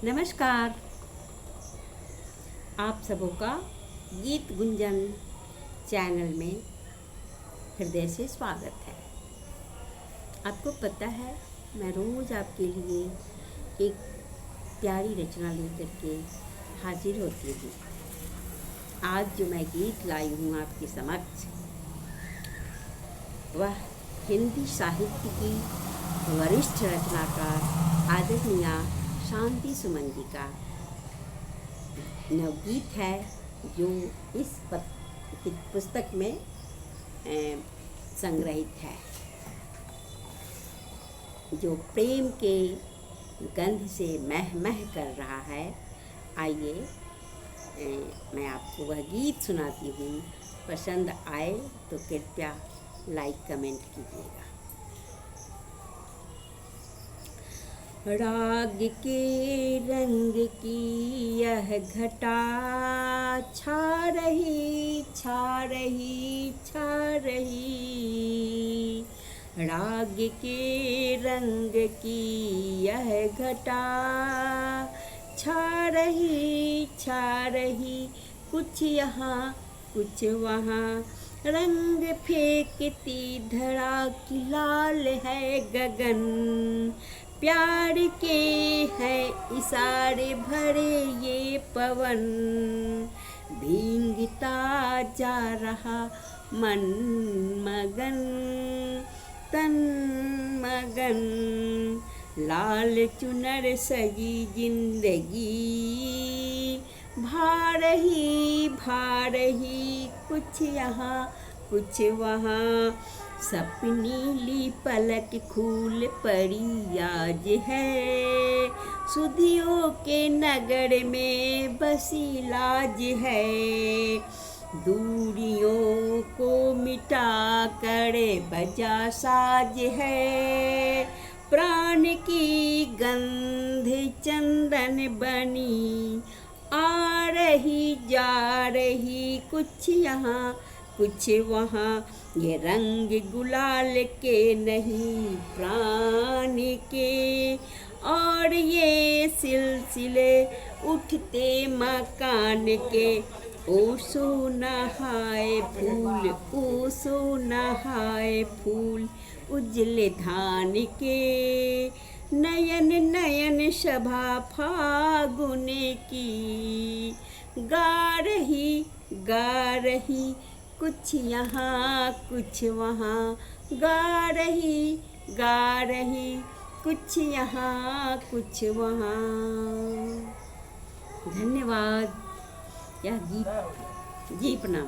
नमस्कार। आप सबों का गीत गुंजन चैनल में हृदय से स्वागत है। आपको पता है, मैं रोज़ आपके लिए एक प्यारी रचना लेकर के हाजिर होती हूँ। आज जो मैं गीत लाई हूँ आपके समक्ष, वह हिंदी साहित्य की वरिष्ठ रचनाकार आदरणीय शांति सुमन जी का नवगीत है, जो इस पुस्तक में संग्रहित है, जो प्रेम के गंध से मह कर रहा है। आइए मैं आपको वह गीत सुनाती हूँ। पसंद आए तो कृपया लाइक कमेंट कीजिएगा। राग के रंग की यह घटा छा रही छा रही छा रही। राग के रंग की यह घटा छा रही, कुछ यहाँ कुछ वहाँ, रंग फेंकती धड़ा की लाल है गगन। प्यार के है इशारे भरे ये पवन, भींगता जा रहा मन मगन तन मगन। लाल चुनर सजी जिंदगी भा रही, कुछ यहाँ कुछ वहाँ, सपनीली पलक खूल पड़ी आज है। सुधियों के नगर में बसी लाज है, दूरियों को मिटा कर बजा साज है। प्राण की गंध चंदन बनी आ रही जा रही, कुछ यहाँ कुछ वहाँ, ये रंग गुलाल के नहीं प्राण के, और ये सिलसिले उठते मकान के। ओ सोना हाय फूल, ओ सोना हाय फूल, उजले धान के। नयन नयन शभा फागुन की, गा रही कुछ यहाँ कुछ वहाँ, गा रही कुछ यहाँ कुछ वहाँ। धन्यवाद। यह गीत जी प्रणाम।